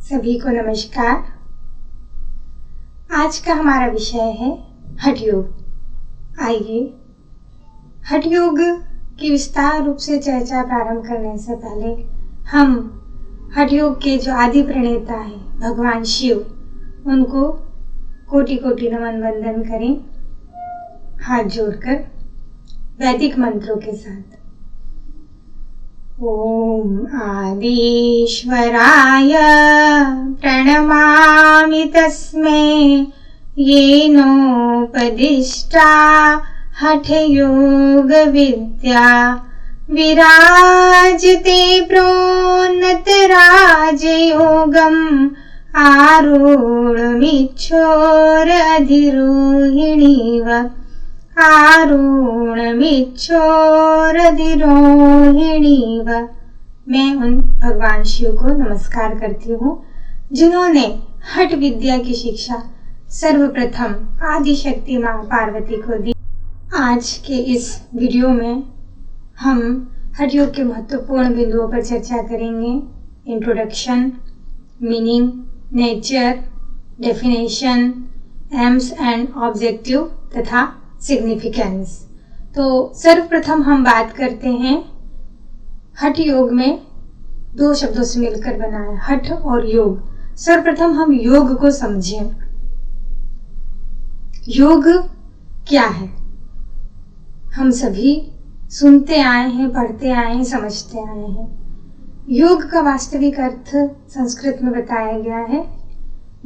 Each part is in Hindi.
सभी को नमस्कार। आज का हमारा विषय है हठ योग। आइए हठ योग की विस्तार रूप से चर्चा प्रारंभ करने से पहले हम हठ योग के जो आदि प्रणेता है भगवान शिव, उनको कोटि कोटि नमन वंदन करें हाथ जोड़कर वैदिक मंत्रों के साथ। ओम आदिश्वराय प्रणमामि तस्मै येनोपदिष्टा हठयोग विद्या विराजते प्रोन्नत राजयोगम् आरूढमिच्छोरधिरोहिणीव आरूढमिच्छोरधिरोहिणीव। मैं उन भगवान शिव को नमस्कार करती हूँ जिन्होंने हठ विद्या की शिक्षा सर्वप्रथम आदिशक्ति माँ पार्वती को दी। आज के इस वीडियो में हम हठ योग के महत्वपूर्ण बिंदुओं पर चर्चा करेंगे। Introduction, meaning, nature, definition, AIIMS and objective तथा सिग्निफिकेंस। तो सर्वप्रथम हम बात करते हैं हठ योग में दो शब्दों से मिलकर बना है हठ और योग। सर्वप्रथम हम योग को समझें। योग क्या है? हम सभी सुनते आए हैं, पढ़ते आए हैं, समझते आए हैं। योग का वास्तविक अर्थ संस्कृत में बताया गया है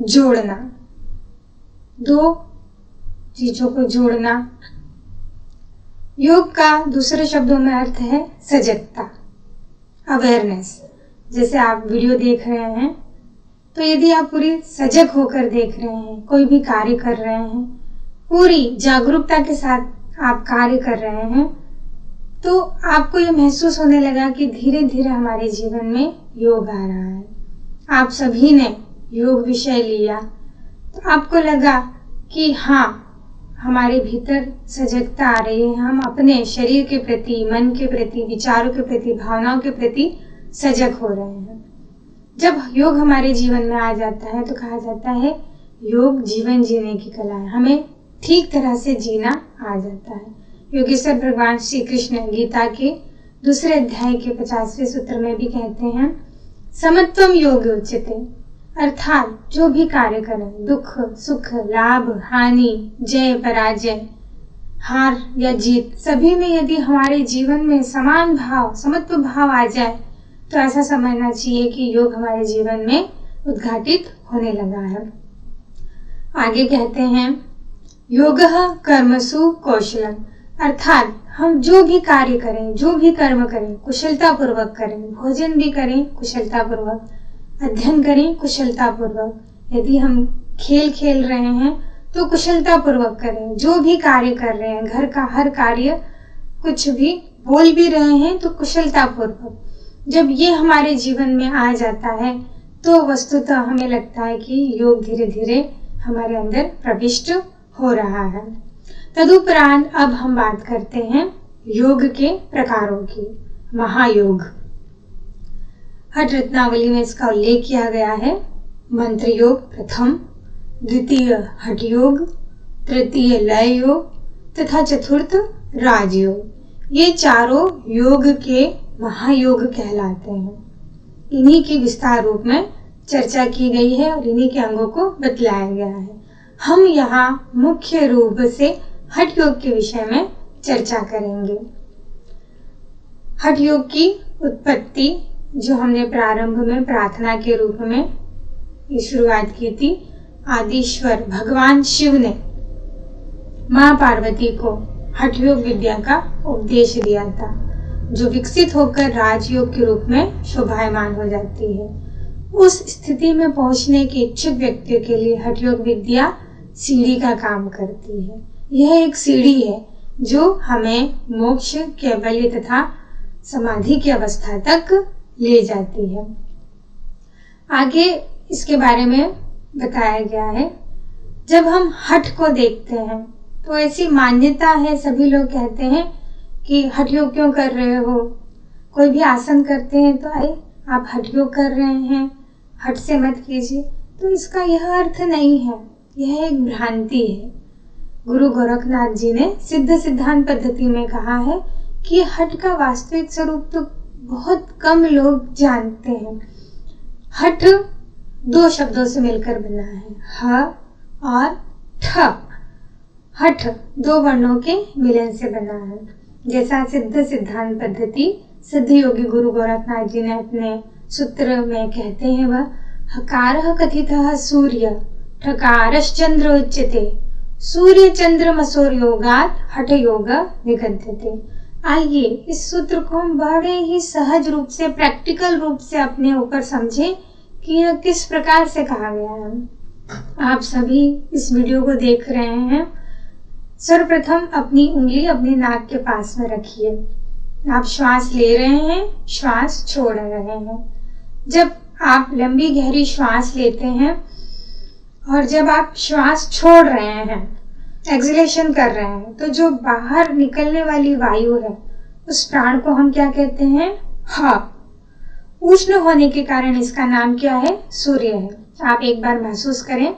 जोड़ना, दो चीजों को जोड़ना। योग का दूसरे शब्दों में अर्थ है सजगता, अवेयरनेस। जैसे आप वीडियो देख रहे हैं तो यदि आप पूरी सजग होकर देख रहे हैं, कोई भी कार्य कर रहे हैं, पूरी जागरूकता के साथ आप कार्य कर रहे हैं, तो आपको ये महसूस होने लगा कि धीरे धीरे हमारे जीवन में योग आ रहा है। आप सभी ने योग विषय लिया तो आपको लगा कि हाँ, हमारे भीतर सजगता आ रही है। हम अपने शरीर के प्रति, मन के प्रति, विचारों के प्रति, भावनाओं के प्रति सजग हो रहे हैं। जब योग हमारे जीवन में आ जाता है तो कहा जाता है योग जीवन जीने की कला है। हमें ठीक तरह से जीना आ जाता है। योगेश्वर भगवान श्री कृष्ण गीता के दूसरे अध्याय के 50वें सूत्र में भी कहते हैं समत्वम योग उच्यते, अर्थात जो भी कार्य करें, दुख सुख, लाभ हानि, जय पराजय, हार या जीत, सभी में यदि हमारे जीवन में समान भाव, समत्व भाव आ जाए तो ऐसा समझना चाहिए कि योग हमारे जीवन में उद्घाटित होने लगा है। आगे कहते हैं योगः कर्मसु कौशलम, अर्थात हम जो भी कार्य करें, जो भी कर्म करें, कुशलता पूर्वक करें। भोजन भी करें कुशलता पूर्वक, अध्ययन करें कुशलता पूर्वक। यदि हम खेल खेल रहे हैं तो कुशलता पूर्वक करें। जो भी कार्य कर रहे हैं, घर का हर कार्य, कुछ भी बोल भी रहे हैं तो कुशलता पूर्वक। जब ये हमारे जीवन में आ जाता है तो वस्तुतः हमें लगता है कि योग धीरे धीरे हमारे अंदर प्रविष्ट हो रहा है। तदुपरांत अब हम बात करते हैं योग के प्रकारों की। महायोग, हठ रत्नावली में इसका उल्लेख किया गया है। मंत्र योग प्रथम, द्वितीय हठ योग, तृतीय लय योग तथा चतुर्थ राजयोग। ये चारों योग के महायोग कहलाते हैं। इन्हीं की विस्तार रूप में चर्चा की गई है और इन्हीं के अंगों को बतलाया गया है। हम यहाँ मुख्य रूप से हठ योग के विषय में चर्चा करेंगे। हठ योग की उत्पत्ति जो हमने प्रारंभ में प्रार्थना के रूप में शुरुआत की थी, आदिश्वर भगवान शिव ने माँ पार्वती को हठ योग विद्या का उपदेश दिया था, जो विकसित होकर राजयोग के रूप में शोभायमान हो जाती है। उस स्थिति में पहुंचने के इच्छुक व्यक्तियों के लिए हठ योग विद्या सीढ़ी का काम करती है। यह एक सीढ़ी है जो हमें मोक्ष, कैवल्य तथा समाधि की अवस्था तक ले जाती है। आगे इसके बारे में बताया गया है। जब हम हठ को देखते हैं तो ऐसी मान्यता है, सभी लोग कहते हैं कि हठ योग क्यों कर रहे हो। कोई भी आसन करते हैं तो अरे आप हठ योग कर रहे हैं, हठ से मत कीजिए, तो इसका यह अर्थ नहीं है, यह एक भ्रांति है। गुरु गोरखनाथ जी ने सिद्ध सिद्धांत पद्धति में कहा है कि हठ का वास्तविक स्वरूप तो बहुत कम लोग जानते हैं। हठ 2 शब्दों से मिलकर बना है, ह और ठ। हठ 2 वर्णों के मिलन से बना है। जैसा सिद्ध सिद्धांत पद्धति सिद्ध योगी गुरु गोरखनाथ जी ने अपने सूत्र में कहते हैं, वह हकारः कथितः सूर्य ठकारश्चंद्र उच्यते सूर्य चंद्रमसोर योगात हठ योग निगद्यते। आइए इस सूत्र को हम बड़े ही सहज रूप से, प्रैक्टिकल रूप से अपने ऊपर समझें कि यह किस प्रकार से कहा गया है। आप सभी इस वीडियो को देख रहे हैं। सर्वप्रथम अपनी उंगली अपने नाक के पास में रखिए। आप श्वास ले रहे हैं, श्वास छोड़ रहे हैं। जब आप लंबी गहरी श्वास लेते हैं और जब आप श्वास छोड़ रहे हैं, एक्सहेलेशन कर रहे हैं, तो जो बाहर निकलने वाली वायु है उस प्राण को हम क्या कहते हैं? ह। उष्ण होने के कारण इसका नाम क्या है? सूर्य है। आप एक बार महसूस करें,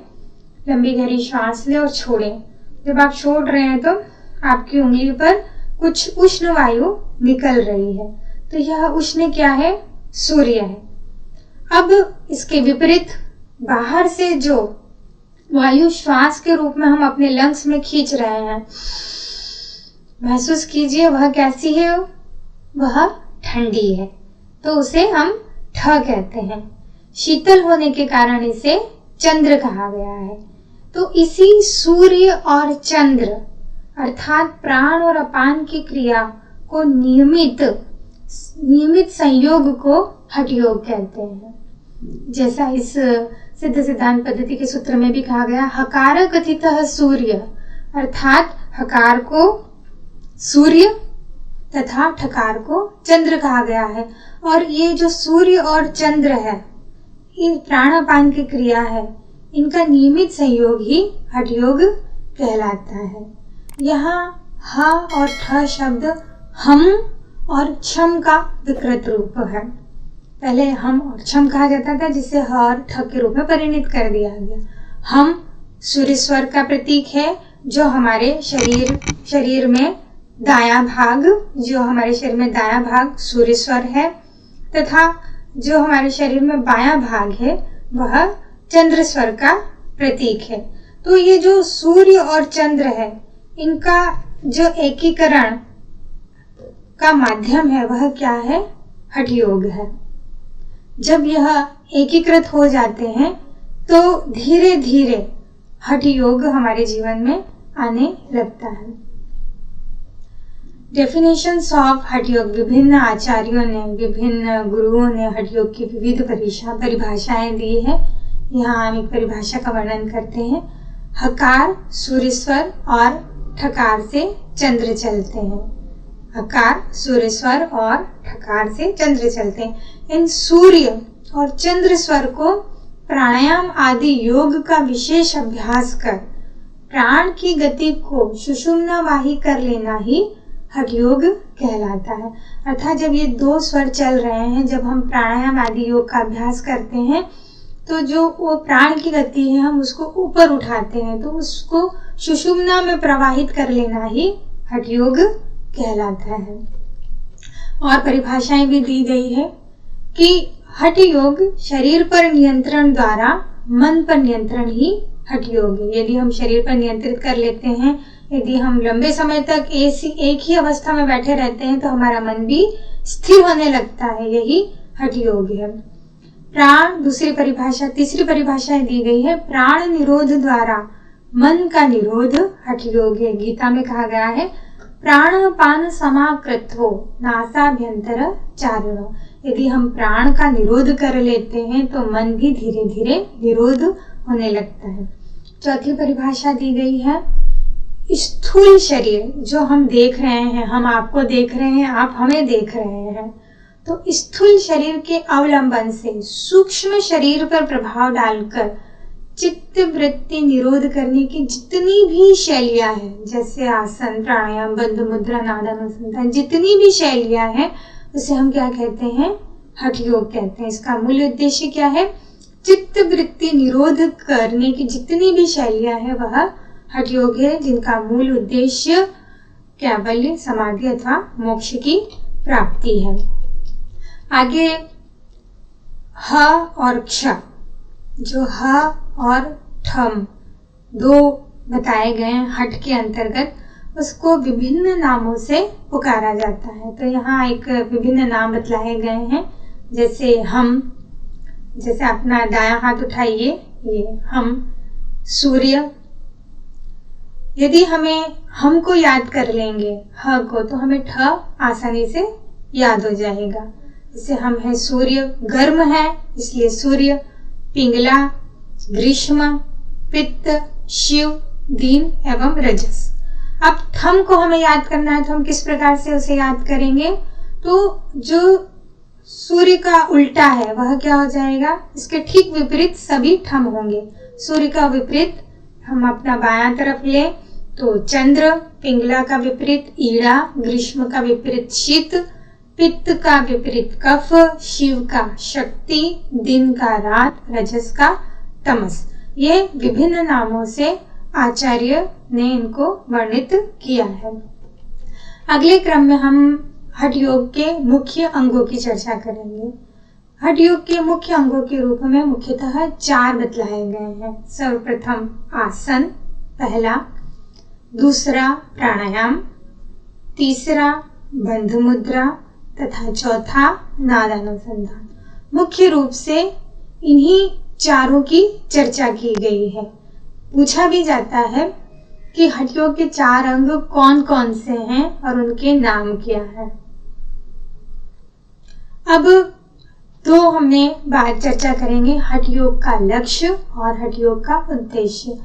लंबी गहरी श्वास लें और छोड़ें। जब आप छोड़ रहे हैं तो आपकी उंगली पर कुछ उष्ण वायु निकल रही है, तो यह उष्ण क्या है? सूर्य है। अब इसके विपरीत बाहर से जो वायु श्वास के रूप में हम अपने लंग्स में खींच रहे हैं, महसूस कीजिए वह कैसी है? वह ठंडी है, तो उसे हम ठ कहते हैं। शीतल होने के कारण इसे चंद्र कहा गया है। तो इसी सूर्य और चंद्र अर्थात प्राण और अपान की क्रिया को नियमित संयोग को हठ योग कहते हैं। जैसा इस सिद्ध सिद्धांत पद्धति के सूत्र में भी कहा गया, हकार कथितः सूर्य, अर्थात हकार को सूर्य तथा ठकार को चंद्र कहा गया है। और ये जो सूर्य और चंद्र है, इन प्राणापान की क्रिया है, इनका नियमित संयोग ही हठ योग कहलाता है। यहाँ ह और ठ शब्द हम और छम का विकृत रूप है। पहले हम और छम कहा जाता था, जिसे ह और ठ के रूप में परिणित कर दिया गया। हम सूर्य स्वर का प्रतीक है, जो हमारे शरीर में दायां भाग सूर्य स्वर है, तथा जो हमारे शरीर में बायां भाग है वह चंद्र स्वर का प्रतीक है। तो ये जो सूर्य और चंद्र है, इनका जो एकीकरण का माध्यम है वह क्या है? हठ योग है। जब यह एकीकृत हो जाते हैं तो धीरे धीरे हठ योग हमारे जीवन में आने लगता है। डेफिनेशंस ऑफ हठ योग, विभिन्न आचार्यों ने, विभिन्न गुरुओं ने हठ योग की विविध परिभाषाएं दी है। यहाँ हम एक परिभाषा का वर्णन करते हैं। हकार सूर्य स्वर और ठकार से चंद्र चलते हैं। हकार सूर्य स्वर और ठकार से चंद्र चलते हैं। इन सूर्य और चंद्र स्वर को प्राणायाम आदि योग का विशेष अभ्यास कर प्राण की गति को सुषुम्ना वाही कर लेना ही हठ योग कहलाता है। अर्थात जब ये 2 स्वर चल रहे हैं, जब हम प्राणायाम आदि योग का अभ्यास करते हैं, तो जो वो प्राण की गति है हम उसको ऊपर उठाते हैं, तो उसको सुषुम्ना में प्रवाहित कर लेना ही हठ योग कहलाता है। और परिभाषाएं भी दी गई है कि हठ योग शरीर पर नियंत्रण द्वारा मन पर नियंत्रण ही हठ योग है। यदि हम शरीर पर नियंत्रित कर लेते हैं, यदि हम लंबे समय तक एक ही अवस्था में बैठे रहते हैं, तो हमारा मन भी स्थिर होने लगता है, यही हठ योग है। प्राण तीसरी परिभाषा दी गई है, प्राण निरोध द्वारा मन का निरोध हठ योग है। गीता में कहा गया है, प्राणपान समाकृत्वो नासाभ्यंतर चारिणो। यदि हम प्राण का निरोध कर लेते हैं तो मन भी धीरे धीरे निरोध होने लगता है। चौथी परिभाषा दी गई है, स्थूल शरीर जो हम देख रहे हैं, हम आपको देख रहे हैं, आप हमें देख रहे हैं, तो स्थूल शरीर के अवलंबन से सूक्ष्म शरीर पर प्रभाव डालकर चित्त वृत्ति निरोध करने की जितनी भी शैलियां हैं, जैसे आसन, प्राणायाम, बंध मुद्रा, नादानुसंधान, जितनी भी शैलियां हैं, उसे हम क्या कहते हैं? हठ योग कहते हैं। इसका मूल उद्देश्य क्या है? चित्त वृत्ति निरोध करने की जितनी भी शैलियां हैं वह हठ योग है, जिनका मूल उद्देश्य कैवल्य, समाधि अथवा मोक्ष की प्राप्ति है। आगे ह और क्ष, जो ह और ठम दो बताए गए हैं हठ के अंतर्गत, उसको विभिन्न नामों से पुकारा जाता है। तो यहाँ एक विभिन्न नाम बतलाए गए हैं, जैसे हम, जैसे अपना दायां हाथ उठाइए, ये हम, सूर्य। यदि हमें हम को याद कर लेंगे ह को, तो हमें ठ आसानी से याद हो जाएगा। जैसे हम है सूर्य, गर्म है इसलिए सूर्य, पिंगला, ग्रीष्म, पित्त, शिव, दीन एवं रजस। अब थम को हमें याद करना है तो हम किस प्रकार से उसे याद करेंगे? तो जो सूर्य का उल्टा है वह क्या हो जाएगा? इसके ठीक विपरीत सभी ठम होंगे। सूर्य का विपरीत हम अपना बायां तरफ ले तो चंद्र, पिंगला का विपरीत ईड़ा, ग्रीष्म का विपरीत शीत, पित्त का विपरीत कफ, शिव का शक्ति, दिन का रात, रजस का तमस। ये विभिन्न नामों से आचार्य ने इनको वर्णित किया है। अगले क्रम में हम हठ योग के मुख्य अंगों की चर्चा करेंगे। हठ योग के मुख्य अंगों के रूप में मुख्यतः 4 बतलाए गए हैं। सर्वप्रथम आसन, पहला, दूसरा प्राणायाम, तीसरा बंध मुद्रा तथा चौथा नादानुसंधान। मुख्य रूप से इन्हीं चारों की चर्चा की गई है। पूछा भी जाता है कि हठ योग के 4 अंग कौन कौन से हैं और उनके नाम क्या है। अब तो हमने बात चर्चा करेंगे हठ योग का लक्ष्य और हठ योग का उद्देश्य।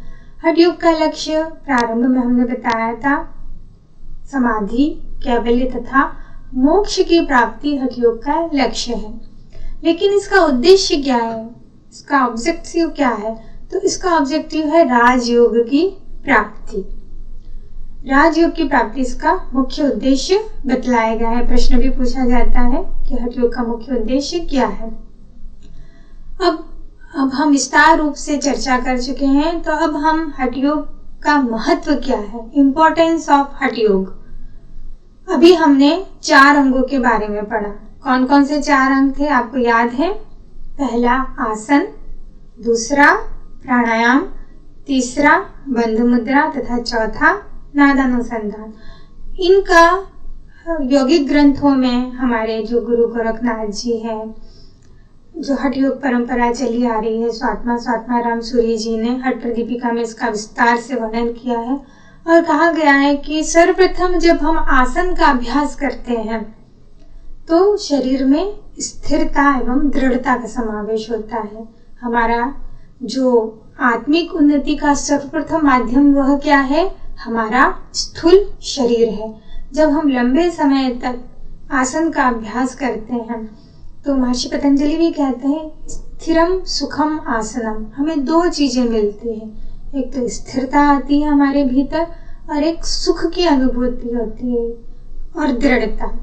हठ योग का लक्ष्य प्रारंभ में हमने बताया था, समाधि, कैवल्य तथा मोक्ष की प्राप्ति हठ योग का लक्ष्य है। लेकिन इसका उद्देश्य क्या है, इसका ऑब्जेक्टिव क्या है? तो इसका ऑब्जेक्टिव है राजयोग की प्राप्ति। राजयोग की प्राप्ति इसका मुख्य उद्देश्य बतलाया गया है। प्रश्न भी पूछा जाता है कि हठ योग का मुख्य उद्देश्य क्या है। अब हम विस्तार रूप से चर्चा कर चुके हैं, तो अब हम हठ योग का महत्व क्या है, इम्पोर्टेंस ऑफ हठ योग। अभी हमने 4 अंगों के बारे में पढ़ा। कौन कौन से 4 अंग थे आपको याद है? पहला आसन, दूसरा प्राणायाम, तीसरा बंध मुद्रा तथा चौथा नादानुसंधान। इनका यौगिक ग्रंथों में हमारे जो गुरु गोरखनाथ जी हैं, जो हठ योग परंपरा चली आ रही है, स्वात्मा राम सूर्य जी ने हठ प्रदीपिका में इसका विस्तार से वर्णन किया है और कहा गया है कि सर्वप्रथम जब हम आसन का अभ्यास करते हैं तो शरीर में स्थिरता एवं दृढ़ता का समावेश होता है। हमारा जो आत्मिक उन्नति का सर्वप्रथम माध्यम वह क्या है? हमारा स्थूल शरीर है। जब हम लंबे समय तक आसन का अभ्यास करते हैं तो महर्षि पतंजलि भी कहते हैं स्थिरम सुखम आसनम। हमें 2 चीजें मिलती है, एक तो स्थिरता आती है हमारे भीतर और एक सुख की अनुभूति होती है और दृढ़ता।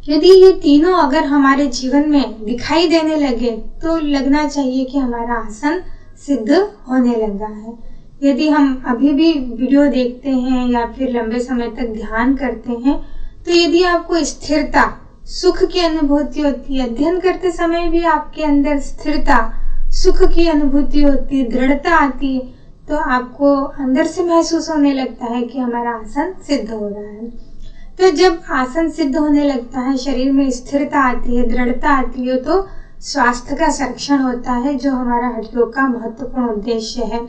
यदि ये तीनों अगर हमारे जीवन में दिखाई देने लगे तो लगना चाहिए कि हमारा आसन सिद्ध होने लगा है। यदि हम अभी भी वीडियो देखते हैं या फिर लंबे समय तक ध्यान करते हैं, तो यदि आपको स्थिरता, सुख की अनुभूति होती है, अध्ययन करते समय भी आपके अंदर स्थिरता, सुख की अनुभूति होती है, दृढ़ता आती है, तो आपको अंदर से महसूस होने लगता है कि हमारा आसन सिद्ध हो रहा है। तो जब आसन सिद्ध होने लगता है, शरीर में स्थिरता आती है, दृढ़ता आती है, तो स्वास्थ्य का संरक्षण होता है, जो हमारा हठ योग का महत्वपूर्ण उद्देश्य है।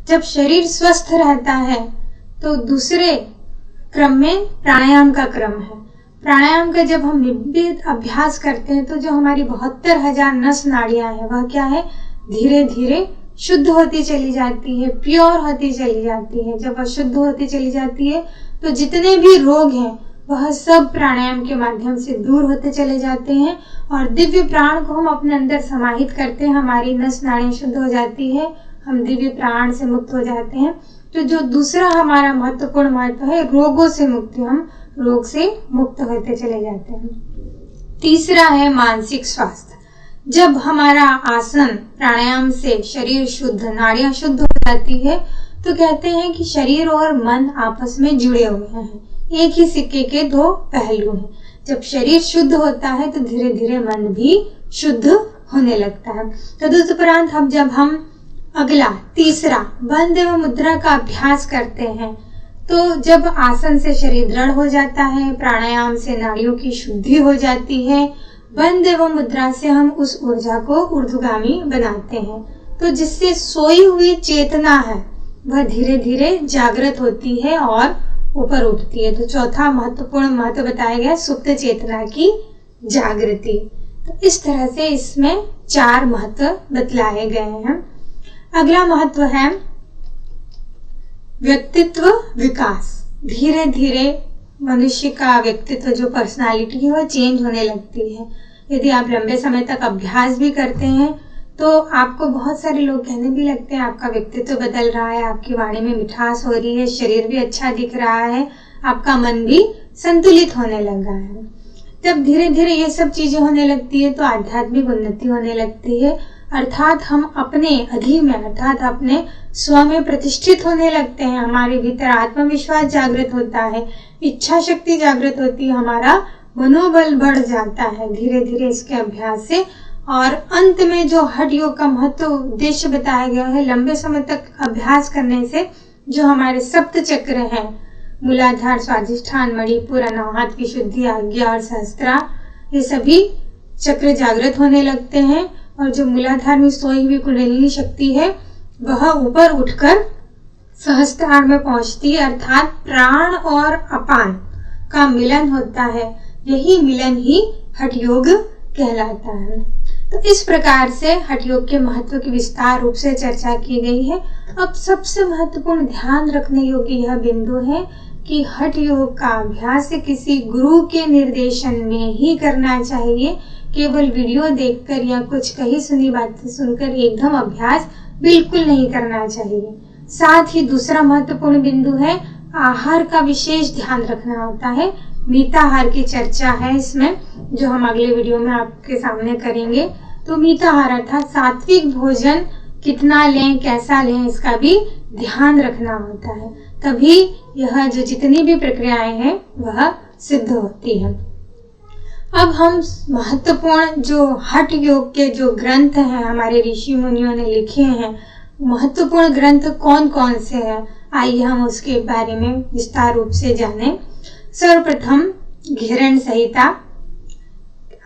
जब शरीर स्वस्थ रहता है तो दूसरे क्रम में प्राणायाम का क्रम है। प्राणायाम का जब हम नियमित अभ्यास करते हैं तो जो हमारी 72,000 नस नाड़ियां हैं वह क्या है? धीरे धीरे शुद्ध होती चली जाती है, प्योर होती चली जाती है। जब वह शुद्ध होती चली जाती है तो जितने भी रोग हैं वह सब प्राणायाम के माध्यम से दूर होते चले जाते हैं और दिव्य प्राण को हम अपने अंदर समाहित करते हैं। हमारी नस नाड़ियां शुद्ध हो जाती है, हम दिव्य प्राण से मुक्त हो जाते हैं। तो जो दूसरा हमारा महत्वपूर्ण महत्व है, रोगों से मुक्ति, हम रोग से मुक्त होते चले जाते हैं। तीसरा है मानसिक स्वास्थ्य। जब हमारा आसन प्राणायाम से शरीर शुद्ध, नाड़ियां शुद्ध हो जाती है, तो कहते हैं कि शरीर और मन आपस में जुड़े हुए हैं, एक ही सिक्के के दो पहलू हैं। जब शरीर शुद्ध होता है तो धीरे धीरे मन भी शुद्ध होने लगता है। तदुपरांत जब हम अगला तीसरा बंद एवं मुद्रा का अभ्यास करते हैं, तो जब आसन से शरीर दृढ़ हो जाता है, प्राणायाम से नाड़ियों की शुद्धि हो जाती है, बंद एवं मुद्रा से हम उस ऊर्जा को ऊर्ध्वगामी बनाते हैं, तो जिससे सोई हुई चेतना है वह धीरे धीरे जागृत होती है और ऊपर उठती है। तो चौथा महत्वपूर्ण महत्व बताया गया सुप्त चेतना की जागृति। तो इस तरह से इसमें 4 महत्व बतलाए गए हैं। अगला महत्व है व्यक्तित्व विकास। धीरे धीरे मनुष्य का व्यक्तित्व, जो पर्सनालिटी है, वो चेंज होने लगती है। यदि आप लंबे समय तक अभ्यास भी करते हैं तो आपको बहुत सारे लोग कहने भी लगते हैं आपका व्यक्तित्व बदल रहा है, आपकी वाणी में मिठास हो रही है, शरीर भी अच्छा दिख रहा है, आपका मन भी संतुलित होने लगा है। जब धीरे धीरे ये सब चीजें होने लगती है तो आध्यात्मिक उन्नति होने लगती है, अर्थात हम अपने अधि में, अर्थात अपने स्व में प्रतिष्ठित होने लगते हैं। हमारे भीतर आत्मविश्वास जागृत होता है, इच्छा शक्ति जागृत होती है, हमारा मनोबल बढ़ जाता है धीरे धीरे इसके अभ्यास से। और अंत में जो हठ योग का महत्व उद्देश्य बताया गया है, लंबे समय तक अभ्यास करने से जो हमारे सप्त चक्र हैं, मूलाधार, स्वाधिष्ठान, मणिपुर, अनाहत की शुद्धि, आज्ञा और सहस्त्रा, ये सभी चक्र जागृत होने लगते हैं और जो मूलाधार में सोई हुई कुंडलिनी शक्ति है वह ऊपर उठकर सहस्त्रार में पहुंचती है, अर्थात प्राण और अपान का मिलन होता है। यही मिलन ही हठ योग कहलाता है। तो इस प्रकार से हठ योग के महत्व की विस्तार रूप से चर्चा की गई है। अब सबसे महत्वपूर्ण ध्यान रखने योग्य यह बिंदु है कि हठ योग का अभ्यास किसी गुरु के निर्देशन में ही करना चाहिए। केवल वीडियो देखकर या कुछ कही सुनी बातें सुनकर एकदम अभ्यास बिल्कुल नहीं करना चाहिए। साथ ही दूसरा महत्वपूर्ण बिंदु है आहार का विशेष ध्यान रखना होता है। मिताहार की चर्चा है इसमें, जो हम अगले वीडियो में आपके सामने करेंगे। तो मिताहार अर्थात सात्विक भोजन कितना लें, कैसा लें, इसका भी ध्यान रखना होता है, तभी यह जो जितनी भी प्रक्रियाएं हैं वह सिद्ध होती है। अब हम महत्वपूर्ण जो हठ योग के जो ग्रंथ हैं हमारे ऋषि मुनियों ने लिखे हैं, महत्वपूर्ण ग्रंथ कौन कौन से हैं, आइए हम उसके बारे में विस्तार रूप से जानें। सर्वप्रथम घेरण संहिता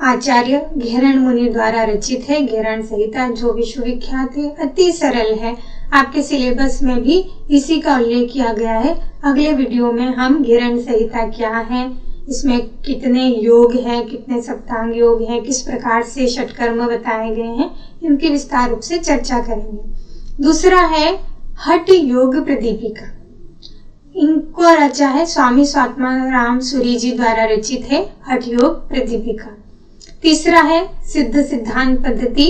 आचार्य घेरण मुनि द्वारा रचित है। घेरण संहिता जो विश्वविख्यात है, अति सरल है, आपके सिलेबस में भी इसी का उल्लेख किया गया है। अगले वीडियो में हम घेरण संहिता क्या है, इसमें कितने योग हैं, कितने सप्तांग योग हैं, किस प्रकार से षटकर्म बताए गए हैं, इनकी विस्तार रूप से चर्चा करेंगे। दूसरा है हठ योग प्रदीपिका। इनको रचा है स्वामी स्वात्माराम सूरी जी द्वारा रचित है हठ योग प्रदीपिका। तीसरा है सिद्ध सिद्धांत पद्धति,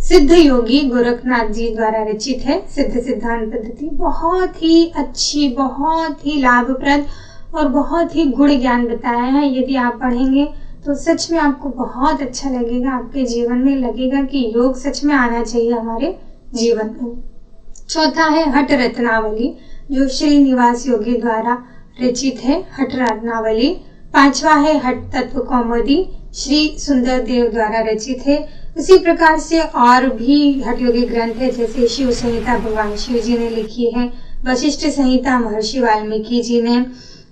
सिद्ध योगी गोरखनाथ जी द्वारा रचित है सिद्ध सिद्धांत पद्धति। बहुत ही अच्छी, बहुत ही लाभप्रद और बहुत ही गुण ज्ञान बताया है। यदि आप पढ़ेंगे तो सच में आपको बहुत अच्छा लगेगा, आपके जीवन में लगेगा कि योग सच में आना चाहिए हमारे जीवन में। चौथा है हठ रत्नावली, जो श्रीनिवास योगी द्वारा रचित है हठ रत्नावली। पांचवा है हठ तत्व कौमुदी, श्री सुंदर देव द्वारा रचित है। उसी प्रकार से और भी हठ योगी ग्रंथ है, जैसे शिव संहिता भगवान शिव जी ने लिखी है, वशिष्ठ संहिता महर्षि वाल्मीकि जी ने,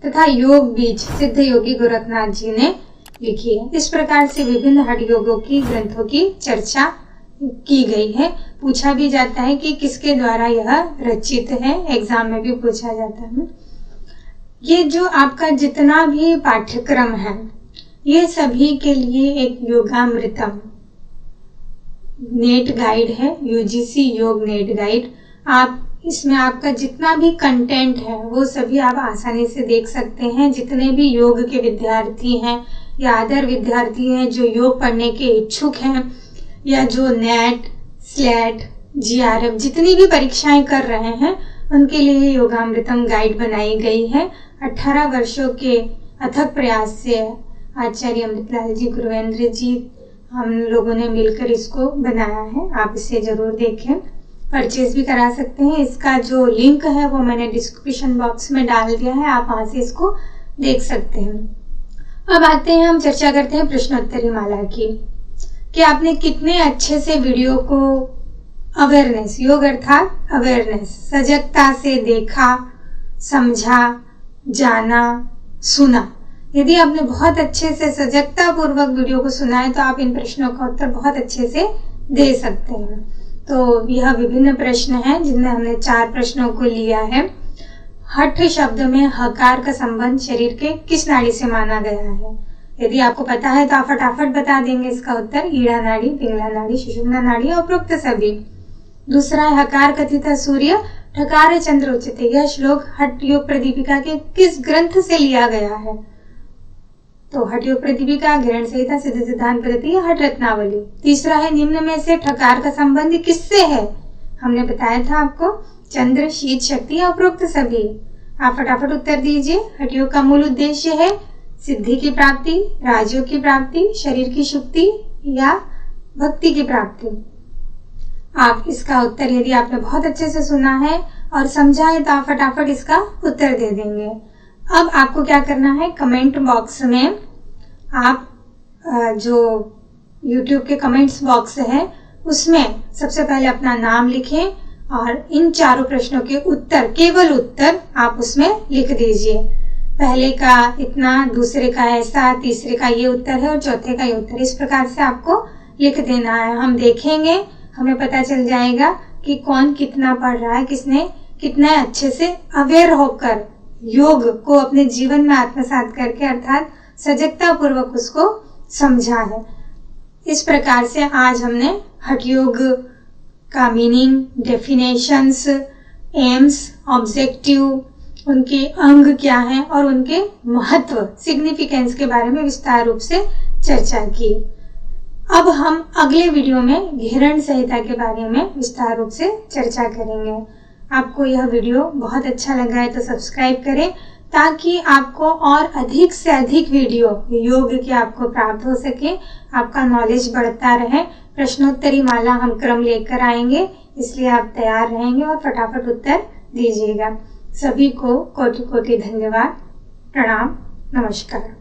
तथा योग बीज सिद्ध योगी गोरखनाथ जी ने लिखी है। इस प्रकार से विभिन्न हठ योगों की ग्रंथों की चर्चा की गई है। पूछा भी जाता है कि किसके द्वारा यह रचित है, एग्जाम में भी पूछा जाता है। ये जो आपका जितना भी पाठ्यक्रम है, ये सभी के लिए एक योगामृतम नेट गाइड है, यूजीसी योग नेट गाइड। आप इसमें आपका जितना भी कंटेंट है वो सभी आप आसानी से देख सकते हैं। जितने भी योग के विद्यार्थी हैं या अदर विद्यार्थी हैं जो योग पढ़ने के इच्छुक हैं, या जो नेट, स्लेट, जीआरएफ जितनी भी परीक्षाएं कर रहे हैं, उनके लिए योगामृतम गाइड बनाई गई है। 18 वर्षों के अथक प्रयास से आचार्य अमृतलाल जी, गुरुवेंद्र जी हम लोगों ने मिलकर इसको बनाया है। आप इसे जरूर देखें, परचेज भी करा सकते हैं। इसका जो लिंक है वो मैंने डिस्क्रिप्शन बॉक्स में डाल दिया है, आप वहां से इसको देख सकते हैं। अब आते हैं, हम चर्चा करते हैं प्रश्नोत्तरी माला की, कि आपने कितने अच्छे से वीडियो को अवेयरनेस, योग अर्थात अवेयरनेस, सजगता से देखा, समझा, जाना, सुना। यदि आपने बहुत अच्छे से सजगता पूर्वक वीडियो को सुना है तो आप इन प्रश्नों का उत्तर बहुत अच्छे से दे सकते हैं। तो यह विभिन्न प्रश्न हैं जिनमें हमने 4 प्रश्नों को लिया है। हठ शब्द में हकार का संबंध शरीर के किस नाड़ी से माना गया है? यदि आपको पता है तो आप फटाफट बता देंगे इसका उत्तर, ईड़ा नाड़ी, पिंगला नाड़ी, सुषुम्ना नाड़ी और उपरोक्त सभी। दूसरा है, हकार कथित सूर्य ठकार चंद्र उच्यते। यह श्लोक हठ योग प्रदीपिका के किस ग्रंथ से लिया गया है? तो हठ योग प्रदीपिका, ग्रहण संहिता, सिद्ध सिद्धांत पद्धति या हठ रत्नावली। तीसरा है, निम्न में से ठकार का संबंध किससे है? हमने बताया था आपको, चंद्र, शीत शक्ति या उपरोक्त सभी। आप फटाफट उत्तर दीजिए। हठ योग का मूल उद्देश्य है सिद्धि की प्राप्ति, राजयोग की प्राप्ति, शरीर की शुद्धि या भक्ति की प्राप्ति। आप इसका उत्तर, यदि आपने बहुत अच्छे से सुना है और समझा है तो आप फटाफट इसका उत्तर दे देंगे। अब आपको क्या करना है, कमेंट बॉक्स में आप जो YouTube के कमेंट्स बॉक्स है उसमें सबसे पहले अपना नाम लिखें और इन 4 प्रश्नों के उत्तर, केवल उत्तर आप उसमें लिख दीजिए। पहले का इतना, दूसरे का ऐसा, तीसरे का ये उत्तर है और चौथे का ये उत्तर। इस प्रकार से आपको लिख देना है। हम देखेंगे, हमें पता चल जाएगा कि कौन कितना पढ़ रहा है, किसने कितना अच्छे से अवेयर होकर योग को अपने जीवन में आत्मसात करके अर्थात सजगता पूर्वक उसको समझा है। इस प्रकार से आज हमने हठ योग का मीनिंग, डेफिनेशंस, एम्स, ऑब्जेक्टिव, उनके अंग क्या हैं और उनके महत्व, सिग्निफिकेंस के बारे में विस्तार रूप से चर्चा की। अब हम अगले वीडियो में घेरण संहिता के बारे में विस्तार रूप से चर्चा करेंगे। आपको यह वीडियो बहुत अच्छा लगा है तो सब्सक्राइब करें, ताकि आपको और अधिक से अधिक वीडियो योग की आपको प्राप्त हो सके, आपका नॉलेज बढ़ता रहे। प्रश्नोत्तरी माला हम क्रम लेकर आएंगे, इसलिए आप तैयार रहेंगे और फटाफट उत्तर दीजिएगा। सभी को कोटि कोटि धन्यवाद, प्रणाम, नमस्कार।